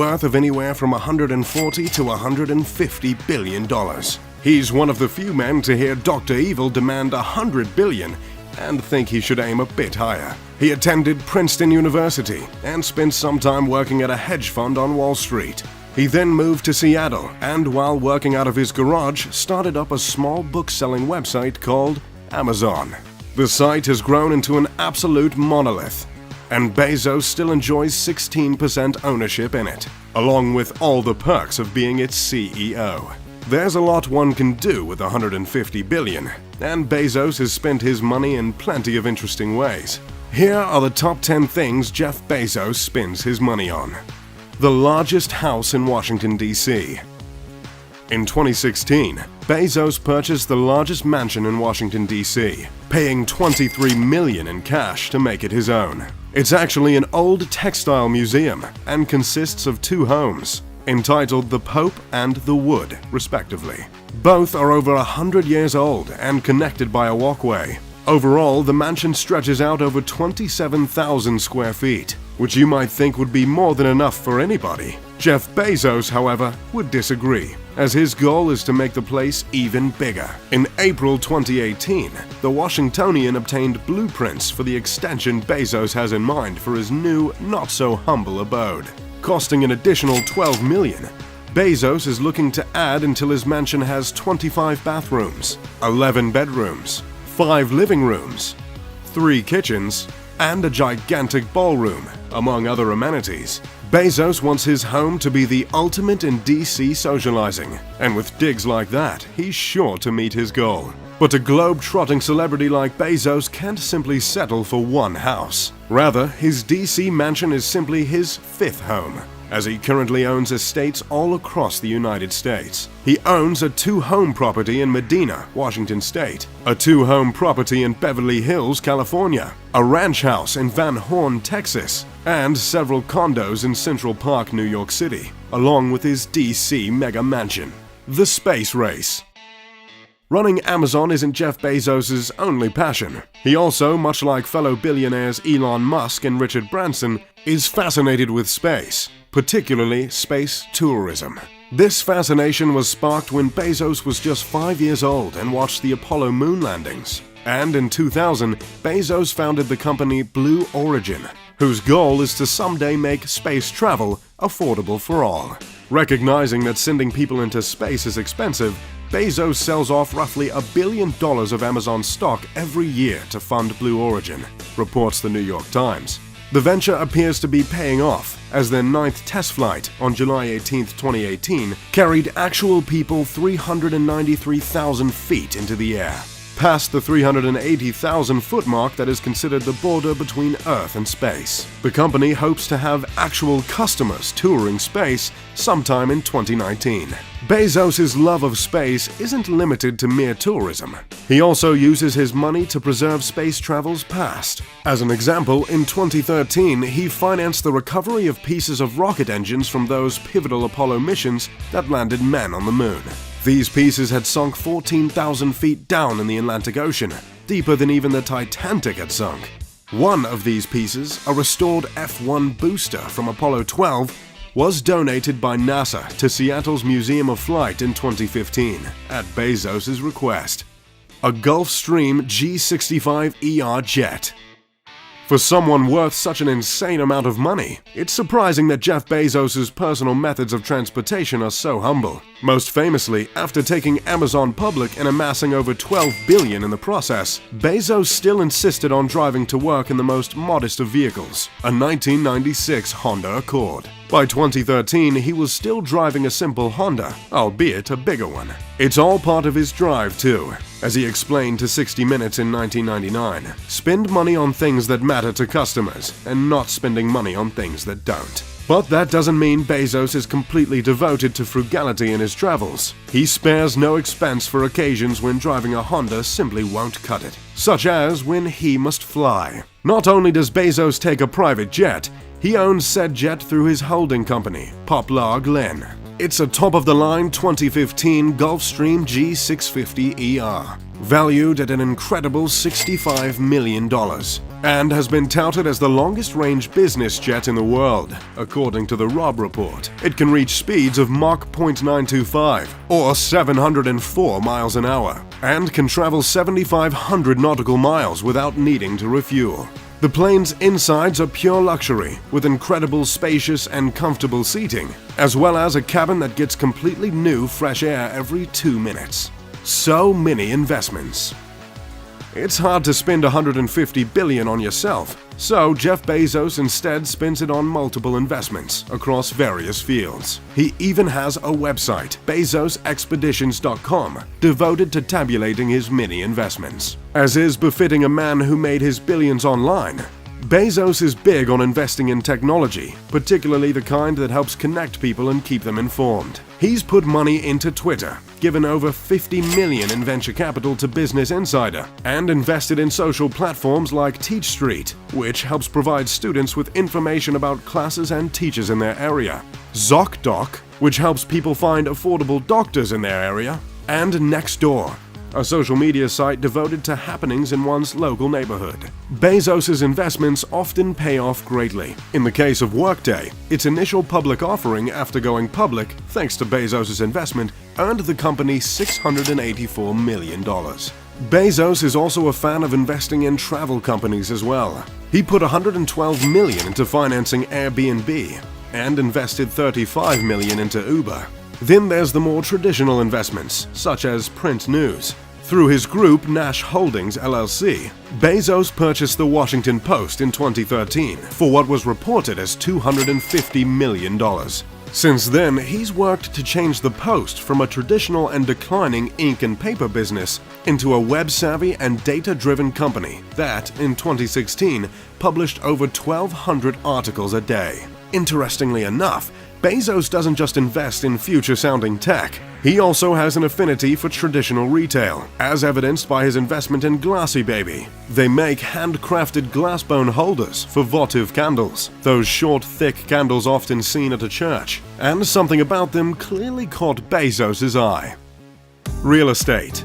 worth of anywhere from $140 to $150 billion. He's one of the few men to hear Dr. Evil demand $100 billion and think he should aim a bit higher. He attended Princeton University and spent some time working at a hedge fund on Wall Street. He then moved to Seattle and, while working out of his garage, started up a small book-selling website called Amazon. The site has grown into an absolute monolith, and Bezos still enjoys 16% ownership in it, along with all the perks of being its CEO. There's a lot one can do with $150 billion, and Bezos has spent his money in plenty of interesting ways. Here are the top 10 things Jeff Bezos spends his money on. The largest house in Washington, D.C. In 2016, Bezos purchased the largest mansion in Washington, D.C., paying $23 million in cash to make it his own. It's actually an old textile museum and consists of 2 homes, entitled The Pope and The Wood, respectively. Both are over 100 years old and connected by a walkway. Overall, the mansion stretches out over 27,000 square feet, which you might think would be more than enough for anybody. Jeff Bezos, however, would disagree, as his goal is to make the place even bigger. In April 2018, the Washingtonian obtained blueprints for the extension Bezos has in mind for his new, not-so-humble abode. Costing an additional $12 million, Bezos is looking to add until his mansion has 25 bathrooms, 11 bedrooms, 5 living rooms, 3 kitchens, and a gigantic ballroom, among other amenities. Bezos wants his home to be the ultimate in DC socializing, and with digs like that, he's sure to meet his goal. But a globe-trotting celebrity like Bezos can't simply settle for one house. Rather, his DC mansion is simply his 5th home, as he currently owns estates all across the United States. He owns a 2-home property in Medina, Washington State, a 2-home property in Beverly Hills, California, a ranch house in Van Horn, Texas, and several condos in Central Park, New York City, along with his DC mega mansion. The space race. Running Amazon isn't Jeff Bezos' only passion. He also, much like fellow billionaires Elon Musk and Richard Branson, is fascinated with space, particularly space tourism. This fascination was sparked when Bezos was just 5 years old and watched the Apollo moon landings. And in 2000, Bezos founded the company Blue Origin, whose goal is to someday make space travel affordable for all. Recognizing that sending people into space is expensive, Bezos sells off roughly $1 billion of Amazon stock every year to fund Blue Origin, reports the New York Times. The venture appears to be paying off, as their 9th test flight on July 18, 2018, carried actual people 393,000 feet into the air, past the 380,000-foot mark that is considered the border between Earth and space. The company hopes to have actual customers touring space sometime in 2019. Bezos' love of space isn't limited to mere tourism. He also uses his money to preserve space travel's past. As an example, in 2013, he financed the recovery of pieces of rocket engines from those pivotal Apollo missions that landed men on the moon. These pieces had sunk 14,000 feet down in the Atlantic Ocean, deeper than even the Titanic had sunk. One of these pieces, a restored F-1 booster from Apollo 12, was donated by NASA to Seattle's Museum of Flight in 2015, at Bezos' request. A Gulfstream G65ER jet. For someone worth such an insane amount of money, it's surprising that Jeff Bezos' personal methods of transportation are so humble. Most famously, after taking Amazon public and amassing over $12 billion in the process, Bezos still insisted on driving to work in the most modest of vehicles, a 1996 Honda Accord. By 2013, he was still driving a simple Honda, albeit a bigger one. It's all part of his drive, too. As he explained to 60 Minutes in 1999, spend money on things that matter to customers, and not spending money on things that don't. But that doesn't mean Bezos is completely devoted to frugality in his travels. He spares no expense for occasions when driving a Honda simply won't cut it, such as when he must fly. Not only does Bezos take a private jet, he owns said jet through his holding company, Poplar Glen. It's a top-of-the-line 2015 Gulfstream G650ER. valued at an incredible $65 million, and has been touted as the longest-range business jet in the world. According to the Robb Report, it can reach speeds of Mach 0.925 or 704 miles an hour, and can travel 7,500 nautical miles without needing to refuel. The plane's insides are pure luxury, with incredible spacious and comfortable seating, as well as a cabin that gets completely new fresh air every 2 minutes. So many investments. It's hard to spend $150 billion on yourself, so Jeff Bezos instead spends it on multiple investments across various fields. He even has a website, bezosexpeditions.com, devoted to tabulating his many investments. As is befitting a man who made his billions online, Bezos is big on investing in technology, particularly the kind that helps connect people and keep them informed. He's put money into Twitter, given over $50 million in venture capital to Business Insider, and invested in social platforms like Teach Street, which helps provide students with information about classes and teachers in their area, ZocDoc, which helps people find affordable doctors in their area, and Nextdoor, a social media site devoted to happenings in one's local neighborhood. Bezos' investments often pay off greatly. In the case of Workday, its initial public offering after going public, thanks to Bezos' investment, earned the company $684 million. Bezos is also a fan of investing in travel companies as well. He put $112 million into financing Airbnb and invested $35 million into Uber. Then there's the more traditional investments, such as print news. Through his group Nash Holdings LLC, Bezos purchased the Washington Post in 2013 for what was reported as $250 million. Since then, he's worked to change the Post from a traditional and declining ink and paper business into a web-savvy and data-driven company that, in 2016, published over 1,200 articles a day. Interestingly enough, Bezos doesn't just invest in future-sounding tech. He also has an affinity for traditional retail, as evidenced by his investment in Glassy Baby. They make handcrafted glass bone holders for votive candles, those short, thick candles often seen at a church, and something about them clearly caught Bezos' eye. Real estate.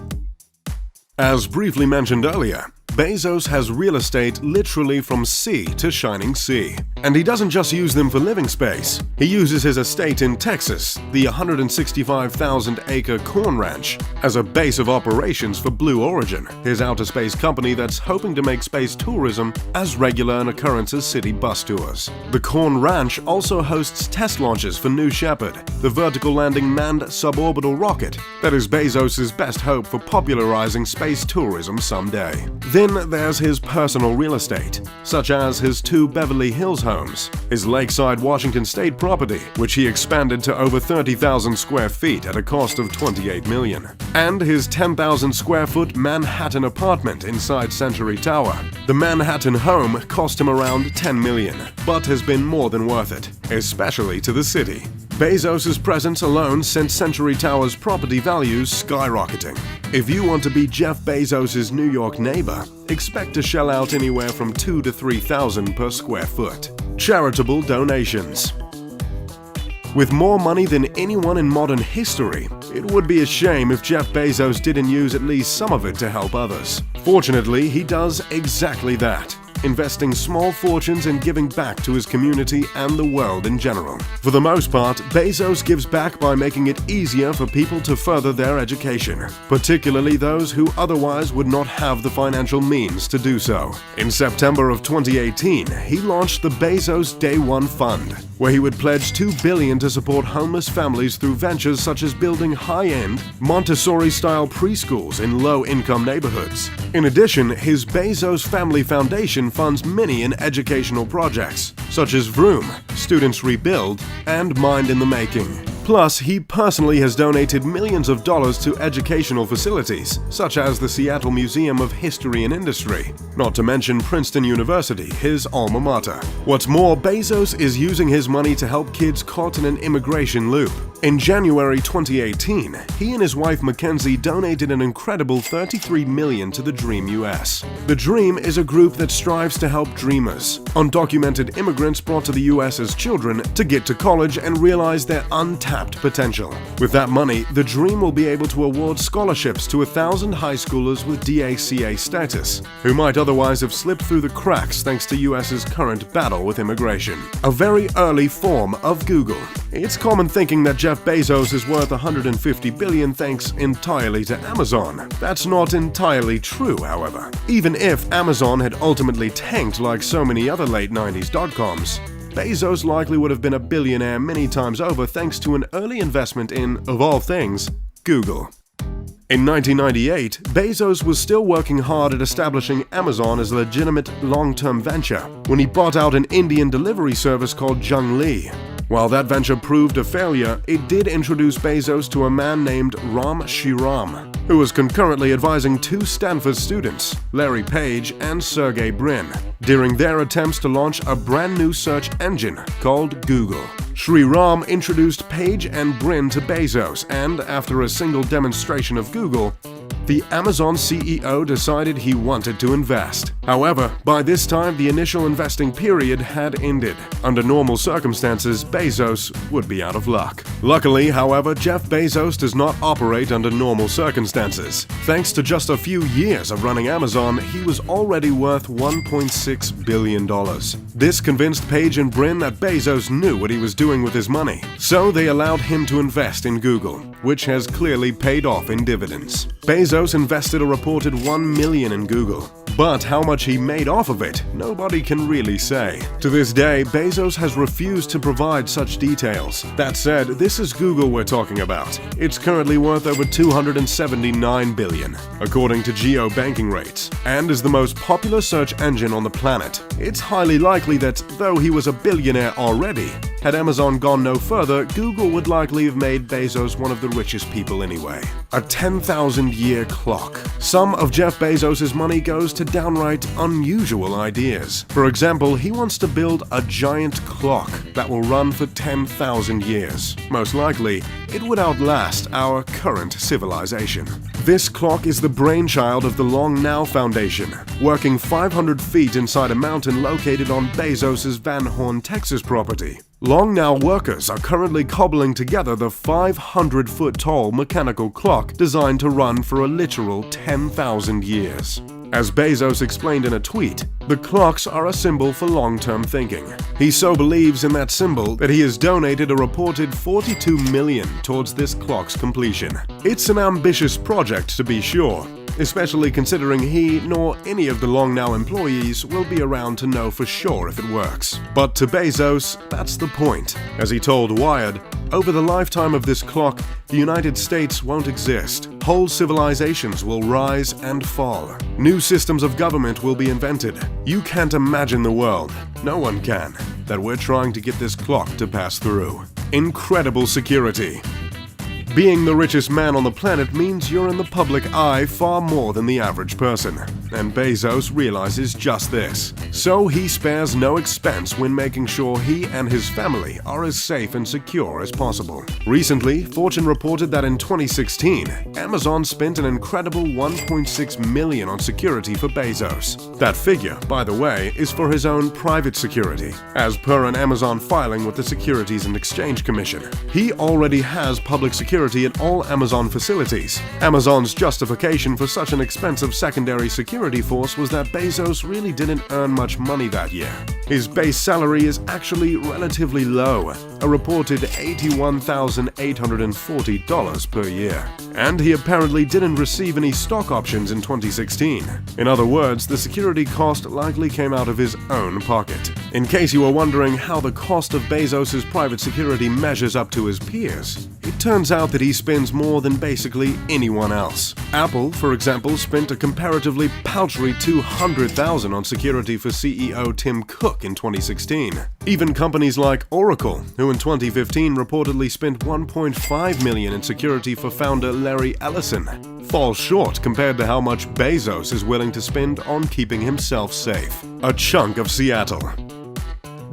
As briefly mentioned earlier, Bezos has real estate literally from sea to shining sea. And he doesn't just use them for living space. He uses his estate in Texas, the 165,000-acre corn ranch, as a base of operations for Blue Origin, his outer space company that's hoping to make space tourism as regular an occurrence as city bus tours. The corn ranch also hosts test launches for New Shepard, the vertical landing manned suborbital rocket that is Bezos' best hope for popularizing space tourism someday. Then there's his personal real estate, such as his 2 Beverly Hills homes, his Lakeside, Washington State property, which he expanded to over 30,000 square feet at a cost of $28 million, and his 10,000 square foot Manhattan apartment inside Century Tower. The Manhattan home cost him around $10 million, but has been more than worth it, especially to the city. Bezos' presence alone sent Century Tower's property values skyrocketing. If you want to be Jeff Bezos' New York neighbor, expect to shell out anywhere from $2,000 to $3,000 per square foot. Charitable donations. With more money than anyone in modern history, it would be a shame if Jeff Bezos didn't use at least some of it to help others. Fortunately, he does exactly that, investing small fortunes and giving back to his community and the world in general. For the most part, Bezos gives back by making it easier for people to further their education, particularly those who otherwise would not have the financial means to do so. In September of 2018, he launched the Bezos Day One Fund, where he would pledge $2 billion to support homeless families through ventures such as building high-end, Montessori-style preschools in low-income neighborhoods. In addition, his Bezos Family Foundation funds many in educational projects, such as Vroom, Students Rebuild, and Mind in the Making. Plus, he personally has donated millions of dollars to educational facilities, such as the Seattle Museum of History and Industry, not to mention Princeton University, his alma mater. What's more, Bezos is using his money to help kids caught in an immigration loop. In January 2018, he and his wife Mackenzie donated an incredible $33 million to the Dream US. The Dream is a group that strives to help dreamers, undocumented immigrants brought to the US as children, to get to college and realize their untapped untapped potential. With that money, the dream will be able to award scholarships to 1,000 high schoolers with DACA status, who might otherwise have slipped through the cracks thanks to US's current battle with immigration. A very early form of Google. It's common thinking that Jeff Bezos is worth $150 billion thanks entirely to Amazon. That's not entirely true, however. Even if Amazon had ultimately tanked like so many other late 90s dot-coms, Bezos likely would have been a billionaire many times over thanks to an early investment in, of all things, Google. In 1998, Bezos was still working hard at establishing Amazon as a legitimate long-term venture when he bought out an Indian delivery service called Zhongli. While that venture proved a failure, it did introduce Bezos to a man named Ram Shriram, who was concurrently advising two Stanford students, Larry Page and Sergey Brin, during their attempts to launch a brand new search engine called Google. Shriram introduced Page and Brin to Bezos, and after a single demonstration of Google, the Amazon CEO decided he wanted to invest. However, by this time, the initial investing period had ended. Under normal circumstances, Bezos would be out of luck. Luckily, however, Jeff Bezos does not operate under normal circumstances. Thanks to just a few years of running Amazon, he was already worth $1.6 billion. This convinced Page and Brin that Bezos knew what he was doing with his money, so they allowed him to invest in Google, which has clearly paid off in dividends. Bezos invested a reported $1 million in Google. But how much he made off of it, nobody can really say. To this day, Bezos has refused to provide such details. That said, this is Google we're talking about. It's currently worth over $279 billion, according to geo-banking rates, and is the most popular search engine on the planet. It's highly likely that, though he was a billionaire already, had Amazon gone no further, Google would likely have made Bezos one of the richest people anyway. A 10,000-year clock. Some of Jeff Bezos' money goes to downright unusual ideas. For example, he wants to build a giant clock that will run for 10,000 years. Most likely, it would outlast our current civilization. This clock is the brainchild of the Long Now Foundation, working 500 feet inside a mountain located on Bezos' Van Horn, Texas property. Long Now workers are currently cobbling together the 500-foot-tall mechanical clock designed to run for a literal 10,000 years. As Bezos explained in a tweet, the clocks are a symbol for long-term thinking. He so believes in that symbol that he has donated a reported $42 million towards this clock's completion. It's an ambitious project to be sure, especially considering he nor any of the Long Now employees will be around to know for sure if it works. But to Bezos, that's the point. As he told Wired, over the lifetime of this clock, the United States won't exist. Whole civilizations will rise and fall. New systems of government will be invented. You can't imagine the world, no one can, that we're trying to get this clock to pass through. Incredible security. Being the richest man on the planet means you're in the public eye far more than the average person, and Bezos realizes just this. So he spares no expense when making sure he and his family are as safe and secure as possible. Recently, Fortune reported that in 2016, Amazon spent an incredible $1.6 million on security for Bezos. That figure, by the way, is for his own private security, as per an Amazon filing with the Securities and Exchange Commission. He already has public security at all Amazon facilities. Amazon's justification for such an expensive secondary security force was that Bezos really didn't earn much money that year. His base salary is actually relatively low, a reported $81,840 per year. And he apparently didn't receive any stock options in 2016. In other words, the security cost likely came out of his own pocket. In case you were wondering how the cost of Bezos' private security measures up to his peers, it turns out that he spends more than basically anyone else. Apple, for example, spent a comparatively paltry $200,000 on security for CEO Tim Cook in 2016. Even companies like Oracle, who in 2015 reportedly spent $1.5 million in security for founder Larry Ellison, fall short compared to how much Bezos is willing to spend on keeping himself safe. A chunk of Seattle.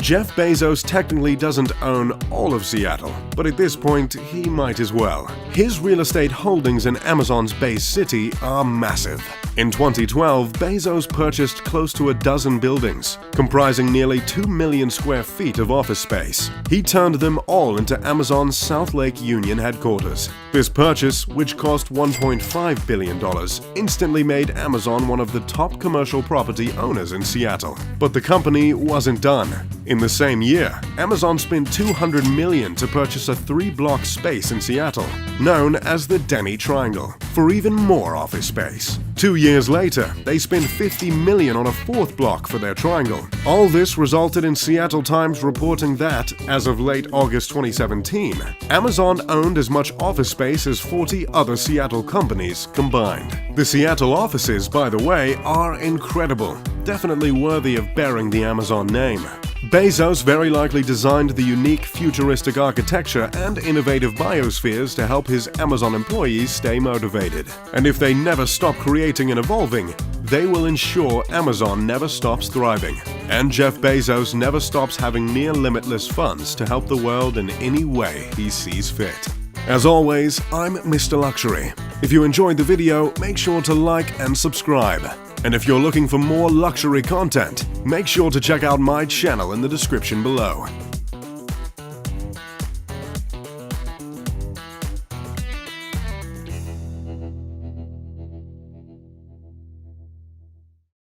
Jeff Bezos technically doesn't own all of Seattle, but at this point, he might as well. His real estate holdings in Amazon's base city are massive. In 2012, Bezos purchased close to a dozen buildings, comprising nearly 2 million square feet of office space. He turned them all into Amazon's South Lake Union headquarters. This purchase, which cost $1.5 billion, instantly made Amazon one of the top commercial property owners in Seattle. But the company wasn't done. In the same year, Amazon spent $200 million to purchase a 3-block space in Seattle, known as the Denny Triangle, for even more office space. 2 years later, they spent $50 million on a 4th block for their triangle. All this resulted in Seattle Times reporting that, as of late August 2017, Amazon owned as much office space as 40 other Seattle companies combined. The Seattle offices, by the way, are incredible, definitely worthy of bearing the Amazon name. Bezos very likely designed the unique futuristic architecture and innovative biospheres to help his Amazon employees stay motivated. And if they never stop creating and evolving, they will ensure Amazon never stops thriving. And Jeff Bezos never stops having near-limitless funds to help the world in any way he sees fit. As always, I'm Mr. Luxury. If you enjoyed the video, make sure to like and subscribe. And if you're looking for more luxury content, make sure to check out my channel in the description below.